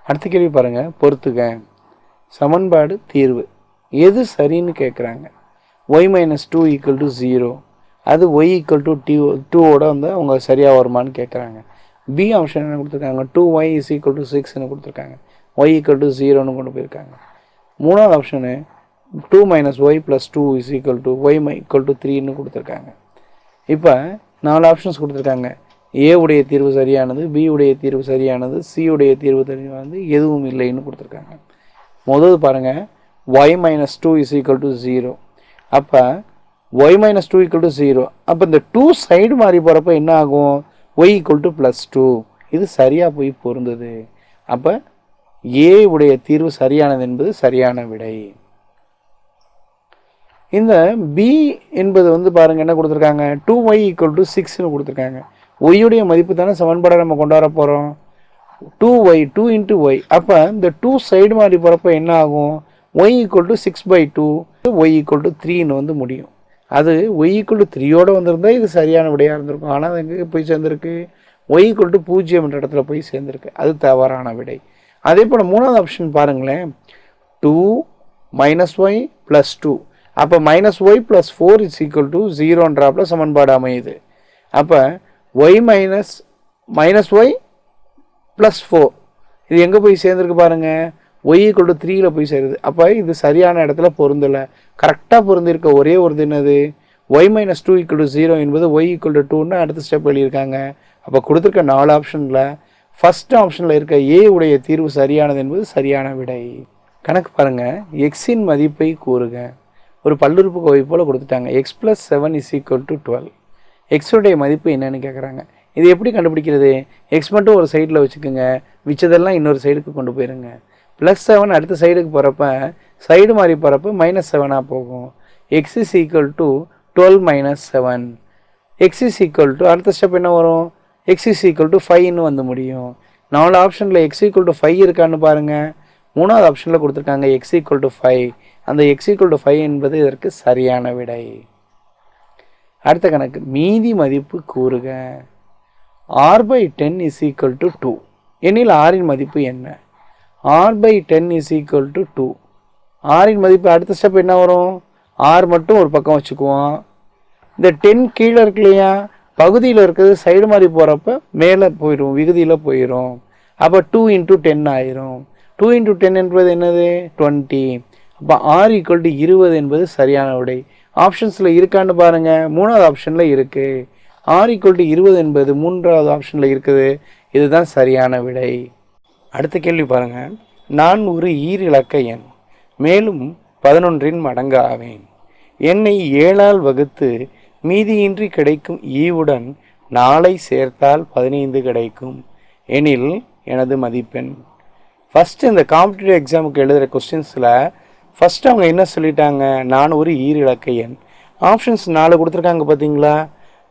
அடுத்த கேள்வி பாருங்கள், பொறுத்துக்க. சமன்பாடு தீர்வு எது சரின்னு கேட்குறாங்க. y - 2 = 0. அது y = 2ஓட வந்து அவங்க சரியாக வருமானு கேட்குறாங்க. பி ஆப்ஷன் என்ன கொடுத்துருக்காங்க, 2y = 6ன்னு கொடுத்துருக்காங்க. y = 0ன்னு கொண்டு போயிருக்காங்க. மூணாவது ஆப்ஷனு 2 - y + 2 = y = 3ன்னு கொடுத்துருக்காங்க. இப்போ 4 ஆப்ஷன்ஸ் கொடுத்துருக்காங்க. ஏ உடைய தீர்வு சரியானது, பி உடைய தீர்வு சரியானது, சி உடைய தீர்வு சரியானது, எதுவும் இல்லைன்னு கொடுத்துருக்காங்க. முதல் பாருங்கள், y - 2 = 0. அப்போ y - 2 = 0. அப்போ இந்த 2 சைடு மாறி போகிறப்ப என்ன ஆகும், y = +2. இது சரியாக போய் பொருந்தது. அப்போ ஏ உடைய தீர்வு சரியானது என்பது சரியான விடை. இந்த பி என்பது வந்து பாருங்கள் என்ன கொடுத்துருக்காங்க, 2y = 6ன்னு கொடுத்துருக்காங்க. ஒய்யுடைய மதிப்பு தானே சமன்பாடை நம்ம கொண்டு வர போகிறோம். 2y 2 × y. அப்போ இந்த 2 சைடு மாறி போகிறப்ப என்ன ஆகும், y = 6/2, y = 3ன்னு வந்து முடியும். அது y = 3ஓடு வந்திருந்தால் இது சரியான விடையாக இருந்திருக்கும். ஆனால் அது எங்கே போய் சேர்ந்துருக்கு, y = 0 என்ற இடத்துல போய் சேர்ந்துருக்கு. அது தவறான விடை. அதே போல் மூணாவது ஆப்ஷன் பாருங்களேன், 2 - y + 2. அப்போ -y + 4 = 0ன்றாப்புல சமன்பாடு அமையுது. அப்போ y - y + 4 இது எங்கே போய் சேர்ந்துருக்கு பாருங்கள், y = 3ல போய் சேருது. அப்போ இது சரியான இடத்துல பொருந்தலை. கரெக்டாக பொருந்திருக்க ஒரே ஒரு என்னது, y - 2 = 0 என்பது y = 2ன்னு அடுத்த ஸ்டெப் எழுதியிருக்காங்க. அப்போ கொடுத்துருக்க 4 ஆப்ஷனில் ஃபஸ்ட் ஆப்ஷனில் இருக்க ஏ உடைய தீர்வு சரியானது என்பது சரியான விடை. கணக்கு பாருங்கள், எக்ஸின் மதிப்பை கூறுக. ஒரு பல்லுறுப்புக்கோவை போல் கொடுத்துட்டாங்க. x + 7 = 12. எக்ஸுடைய மதிப்பு என்னன்னு கேட்குறாங்க. இது எப்படி கண்டுபிடிக்கிறது, எக்ஸ் மட்டும் ஒரு சைடில் வச்சுக்கோங்க, மிச்சதெல்லாம் இன்னொரு சைடுக்கு கொண்டு போயிருங்க. +7 அடுத்த சைடுக்கு போகிறப்ப சைடு மாறி போகிறப்ப -7ஆக போகும். x = 12 - 7. x அடுத்த ஸ்டெப் என்ன வரும், x = 5ன்னு வந்து முடியும். 4 ஆப்ஷனில் x = 5 இருக்கான்னு பாருங்கள். மூணாவது ஆப்ஷனில் கொடுத்துருக்காங்க x = 5. அந்த x = 5 என்பது இதற்கு சரியான விடை. அடுத்த கணக்கு, மீதி மதிப்பு கூறுக. r/10 = 2 எனில் r-இன் மதிப்பு என்ன. r/10 = 2. r-இன் மதிப்பு அடுத்த ஸ்டெப் என்ன வரும், r மட்டும் ஒரு பக்கம் வச்சுக்குவோம். இந்த 10 கீழே இருக்கு இல்லையா, பகுதியில் இருக்கிறது சைடு மாதிரி போகிறப்ப மேலே போயிடும், விகுதியில் போயிடும். அப்போ 2 × 10 ஆயிரும். 2 × 10 என்பது என்னது, 20. அப்போ r = 20 என்பது சரியான விடை. ஆப்ஷன்ஸில் இருக்கான்னு பாருங்கள், மூணாவது ஆப்ஷனில் இருக்குது. r = 20 என்பது மூன்றாவது ஆப்ஷனில் இருக்குது. இதுதான் சரியான விடை. அடுத்த கேள்வி பாருங்கள், நான் ஒரு ஈரிலக்க எண், மேலும் 11ன் மடங்கு ஆவேன். எண்ணை 7ஆல் வகுத்து மீதியின்றி கிடைக்கும் ஈவுடன் 4ஐ சேர்த்தால் 15 கிடைக்கும் எனில் எனது மதிப்பெண். ஃபஸ்ட்டு இந்த காம்படிட்டிவ் எக்ஸாமுக்கு எழுதுகிற கொஸ்டின்ஸில் ஃபஸ்ட்டு அவங்க என்ன சொல்லிட்டாங்க, நான் ஒரு ஈரிலக்க எண். ஆப்ஷன்ஸ் 4 கொடுத்துருக்காங்க பார்த்தீங்களா.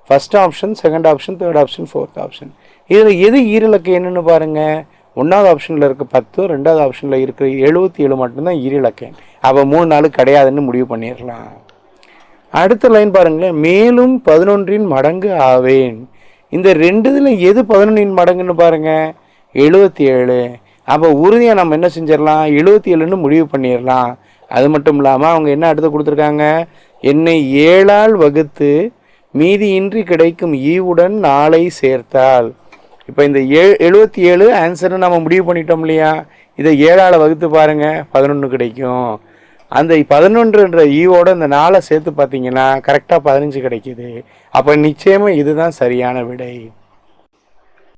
First option, second option, third option, fourth option. இதில் எது ஈரிலக்க எண்ணுன்னு பாருங்கள். 1வது ஆப்ஷனில் இருக்க 10, 2வது ஆப்ஷனில் இருக்கிற 77 மட்டும்தான் ஈரிலக்க எண். அப்போ 3 4 கிடையாதுன்னு முடிவு பண்ணிடலாம். அடுத்த லைன் பாருங்களேன், மேலும் 11ன் மடங்கு ஆவேன். இந்த ரெண்டுதில் எது 11ன் மடங்குன்னு பாருங்கள், 77. அப்போ உறுதியாக நம்ம என்ன செஞ்சிடலாம், 77ன்னு முடிவு பண்ணிடலாம். அது மட்டும் இல்லாமல் அவங்க என்ன அடுத்து கொடுத்துருக்காங்க, என்னை 7ஆல் வகுத்து மீதியின்றி கிடைக்கும் ஈவுடன் 4ஐ சேர்த்தால். இப்போ இந்த 77 ஆன்சர்னு நம்ம முடிவு பண்ணிட்டோம் இல்லையா, இதை 7ஆல் வகுத்து பாருங்கள், 11 கிடைக்கும். அந்த 11ன்ற ஈவோட இந்த 4 சேர்த்து பார்த்தீங்கன்னா கரெக்டாக 15 கிடைக்கிது. அப்போ நிச்சயமாக இதுதான் சரியான விடை.